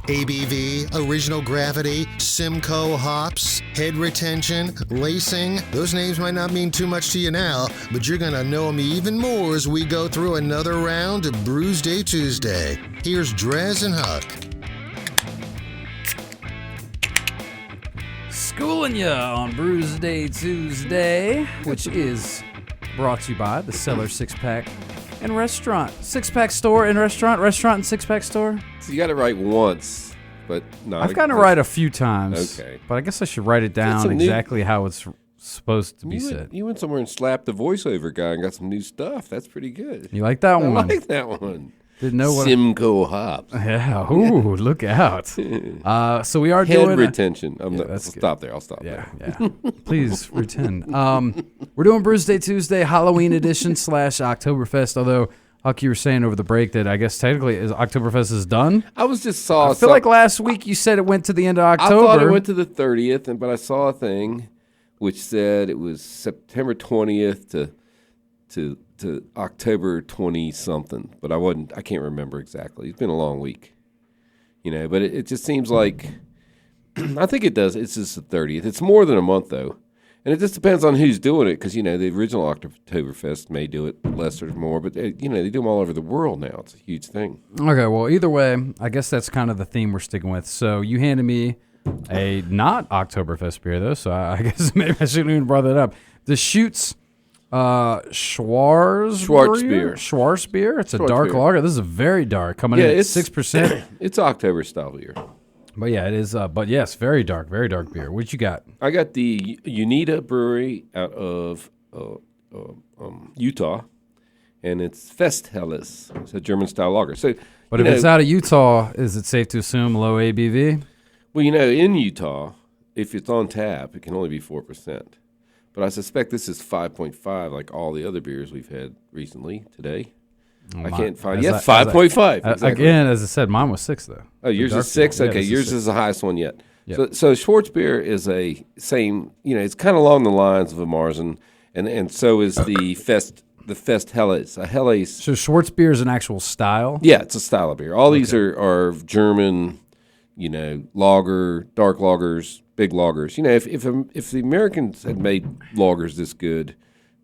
ABV, original gravity, Simcoe hops, head retention, lacing. Those names might not mean too much to you now, but you're going to know them even more as we go through another round of Brewsday Tuesday. Here's Drez and Huck. Schooling you on Brewsday Tuesday, which is brought to you by the Cellar Six-Pack and Restaurant. Six-Pack Store and Restaurant and Six-Pack Store. So you got it right once, but not. I've gotten it right a few times. Okay. But I guess I should write it down exactly how it's supposed to be said. You went somewhere and slapped the voiceover guy and got some new stuff. That's pretty good. You like that one? I like that one. Didn't know what Simcoe hops. Yeah. Ooh, look out. So we are Head doing retention. I'll stop there. I'll stop there. Yeah. Please retend. We're doing Brewsday Tuesday, Halloween edition / Oktoberfest. Although, Huck, you were saying over the break that I guess technically Oktoberfest is done. I feel like last week you said it went to the end of October. I thought it went to the 30th, but I saw a thing which said it was September 20th to October 20-something, but I can't remember exactly. It's been a long week, but it just seems like, I think it does. It's just the 30th. It's more than a month, though. And it just depends on who's doing it, because, the original Oktoberfest may do it less or more, but, they do them all over the world now. It's a huge thing. Okay, well, either way, I guess that's kind of the theme we're sticking with. So you handed me a not Oktoberfest beer, though, so I guess maybe I shouldn't even brought that up. The Schutz Schwarzbier. It's a dark lager. This is a very dark, coming in at 6%. It's October style beer. But yeah, it is. But yes, very dark beer. What you got? I got the Unita Brewery out of Utah, and it's Festhelles. It's a German style lager. So, but if it's out of Utah, is it safe to assume low ABV? Well, in Utah, if it's on tap, it can only be 4%. But I suspect this is 5.5, like all the other beers we've had recently today. I can't find. Yes, 5.5. Exactly. Again, as I said, mine was 6 though. Oh, yours is 6. Okay, yours is the highest one yet. Yep. So Schwarzbier is a same. It's kind of along the lines of a Marzen, and so is the Festhelles. A Helles. So Schwarzbier is an actual style. Yeah, it's a style of beer. All these are German, lager, dark lagers. Big lagers. If the Americans had made lagers this good,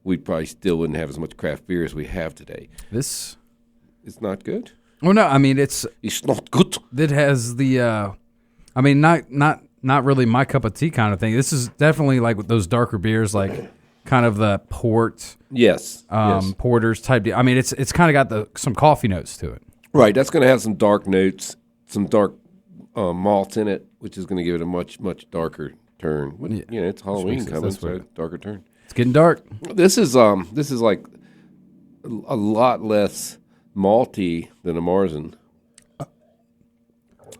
we probably still wouldn't have as much craft beer as we have today. This is not good. Well, no, I mean it's not good. It has the, not really my cup of tea kind of thing. This is definitely like those darker beers, like kind of the port, yes, porters type deal. I mean, it's kind of got some coffee notes to it. Right, that's going to have some dark notes, some dark malt in it, which is going to give it a much, much darker turn. But, it's Halloween coming, so darker turn. It's getting dark. This is like a lot less malty than a Marzen.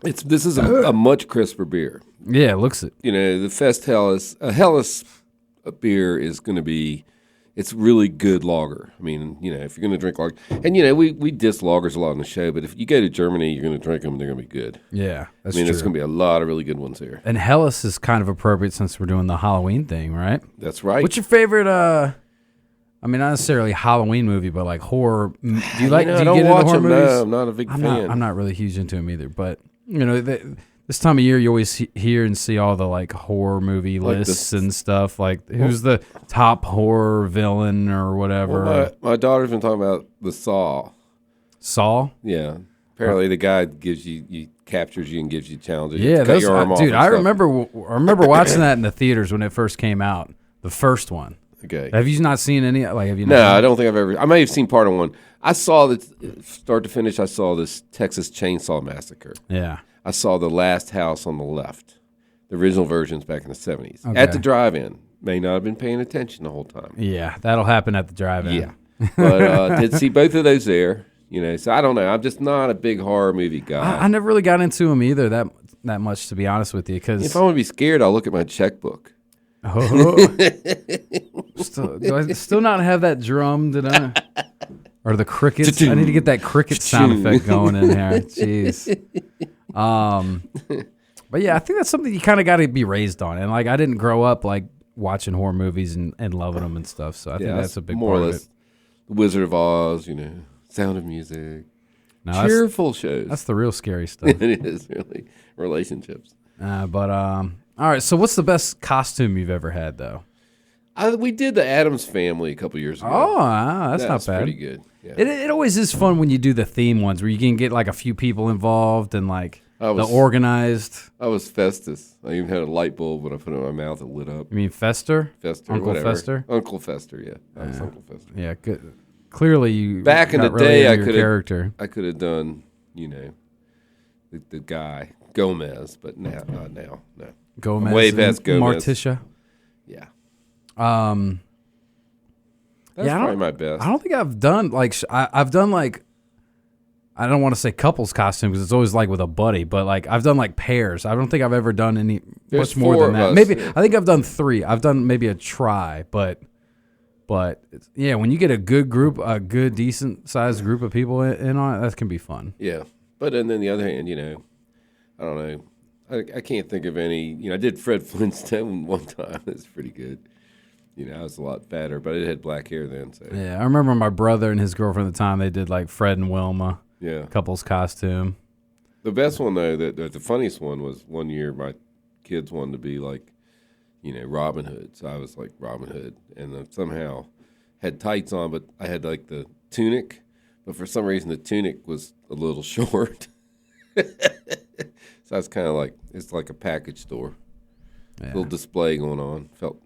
This is a much crisper beer. Yeah, it looks it. The Festhelles, a Helles beer is going to be. It's really good lager. I mean, if you're going to drink lager, and we diss lagers a lot on the show, but if you go to Germany, you're going to drink them, and they're going to be good. Yeah, that's true. There's going to be a lot of really good ones here. And Helles is kind of appropriate since we're doing the Halloween thing, right? That's right. What's your favorite? Not necessarily Halloween movie, but like horror. Do you like? Do you get into horror movies? No, I'm not a big fan. I'm not really huge into them either, but this time of year, you always hear and see all the like horror movie lists and stuff. Like who's the top horror villain or whatever. Well, my daughter's been talking about the Saw. Saw? Yeah. Apparently, the guy captures you and gives you challenges. Yeah, cut your arm off. Dude, I remember watching that in the theaters when it first came out. The first one. Okay. Have you not seen any? Like, have you? No, I don't think I've ever. I may have seen part of one. I saw that start to finish. I saw this Texas Chainsaw Massacre. Yeah. I saw The Last House on the Left, the original versions back in the 70s. Okay. At the drive-in. May not have been paying attention the whole time. Yeah, that'll happen at the drive-in. Yeah. But did see both of those there. So I don't know. I'm just not a big horror movie guy. I never really got into them either that much, to be honest with you. Cause if I want to be scared, I'll look at my checkbook. Oh. Do I still not have that drum? Or the crickets? I need to get that cricket sound effect going in here. Jeez. But yeah, I think that's something you kind of got to be raised on. And like, I didn't grow up like watching horror movies and loving them and stuff. So I think that's a big part of it. The Wizard of Oz, Sound of Music. No, cheerful shows. That's the real scary stuff. It is really relationships. All right. So, what's the best costume you've ever had, though? We did the Addams Family a couple years ago. Oh, that's not bad. Pretty good. Yeah. It always is fun when you do the theme ones where you can get like a few people involved and like the organized. I was Festus. I even had a light bulb when I put it in my mouth. It lit up. You mean Fester? Fester, Uncle whatever. Fester? Uncle Fester, yeah. I was Uncle Fester. Yeah, good. Clearly you back in the really day, I could have done, the guy Gomez, but now, not now. No. Gomez. I'm way past Gomez. Morticia. Yeah. That's probably my best. I don't think I've done I've done like, I don't want to say couples costume because it's always like with a buddy, but like I've done like pairs. I don't think I've ever done much more than that. Maybe I think I've done 3. I've done maybe a try, but yeah, when you get a good group, a good decent sized group of people in on it, that can be fun. Yeah, but and then the other hand, I don't know. I can't think of any. I did Fred Flintstone one time. That's pretty good. I was a lot fatter, but I had black hair then. So. Yeah, I remember my brother and his girlfriend at the time. They did like Fred and Wilma. Yeah, couples costume. The best one though, the funniest one was one year my kids wanted to be like, Robin Hood. So I was like Robin Hood, and somehow had tights on, but I had like the tunic, but for some reason the tunic was a little short. So I was kind of like, it's like a package store. Yeah. Little display going on. Felt,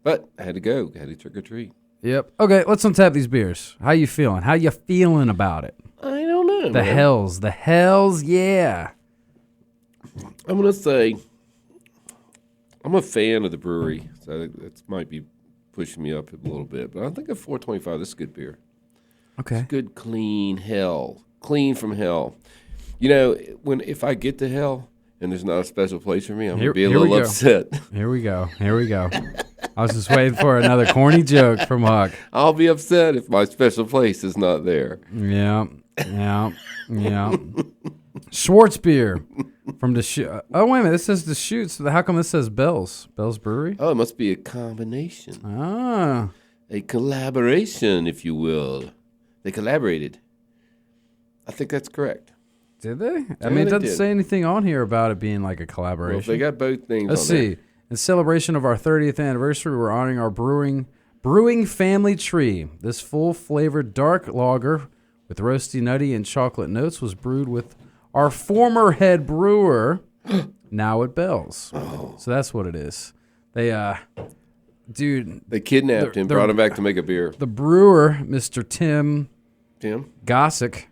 but I had to go. I had to trick or treat. Yep. Okay, let's untap these beers. How you feeling? How you feeling about it? I don't know. The hells, yeah. I'm going to say I'm a fan of the brewery, so that might be pushing me up a little bit. But I think at 425, this is good beer. Okay. It's good, clean from hell. If I get to hell and there's not a special place for me, I'm going to be a little upset. Here we go. I was just waiting for another corny joke from Huck. I'll be upset if my special place is not there. Yeah. Schwartz beer from the oh, wait a minute. This says the Chutes. How come this says Bell's? Bell's Brewery? Oh, it must be a combination. Ah. A collaboration, if you will. They collaborated. I think that's correct. Did they? I mean, it doesn't say anything on here about it being like a collaboration. Well, if they got both things Let's see. There. In celebration of our 30th anniversary, we're honoring our brewing family tree. This full-flavored dark lager with roasty, nutty, and chocolate notes was brewed with our former head brewer, now at Bell's. Oh. So that's what it is. They, They kidnapped him, brought him back to make a beer. The brewer, Mr. Tim Gossick,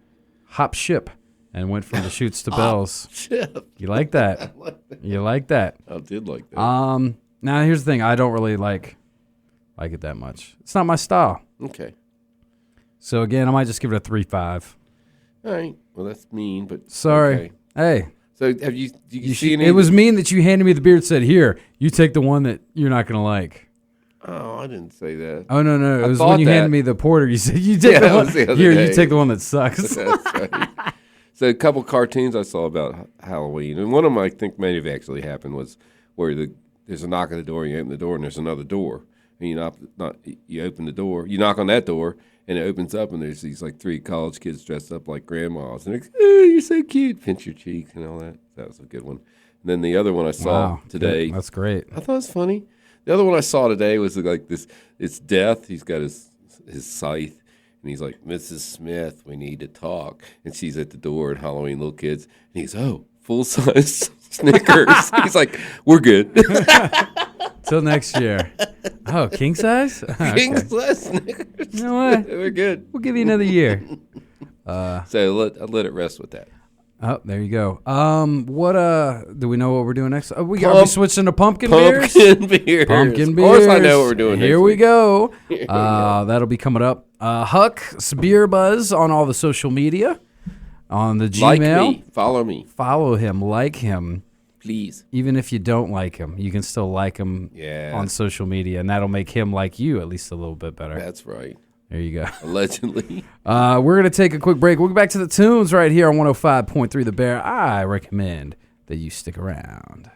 hopped ship and went from the Chutes to Bell's. Ship. You like that? I like that. You like that? I did like that. Now here's the thing. I don't really like it that much. It's not my style. Okay. So again, I might just give it a 3.5. All right. Well, that's mean, but sorry. Okay. Hey. So have you see any? It was mean that you handed me the beer and said, "Here, you take the one that you're not going to like." Oh, I didn't say that. Oh no, it was when you handed me the porter. You said, "You take the one here. You take the one that sucks." That's right. So a couple cartoons I saw about Halloween, and one of them I think may have actually happened was where there's a knock at the door, you open the door, and there's another door, and you open the door, you knock on that door, and it opens up, and there's these like 3 college kids dressed up like grandmas, and they're like, "Oh, you're so cute," pinch your cheek and all that. That was a good one. And then the other one I saw today, good. That's great. I thought it was funny. The other one I saw today was like this. It's Death. He's got his scythe. And he's like, "Mrs. Smith, we need to talk." And she's at the door, and Halloween little kids. And he's, "Oh, full-size Snickers." He's like, "We're good." Till next year. Oh, king size? King-size Snickers. You know what? We're good. We'll give you another year. So I'll let it rest with that. Oh, there you go. What do we know what we're doing next? Are we switching to pumpkin beers? Pumpkin beers. Pumpkin beers. Of course I know what we're doing next Here we week. go. That'll be coming up. Huck's Beer Buzz on all the social media. On the Gmail. Like me. Follow me. Follow him. Like him. Please. Even if you don't like him, you can still like him on social media, and that'll make him like you at least a little bit better. That's right. There you go. Allegedly. We're going to take a quick break. We'll get back to the tunes right here on 105.3 The Bear. I recommend that you stick around.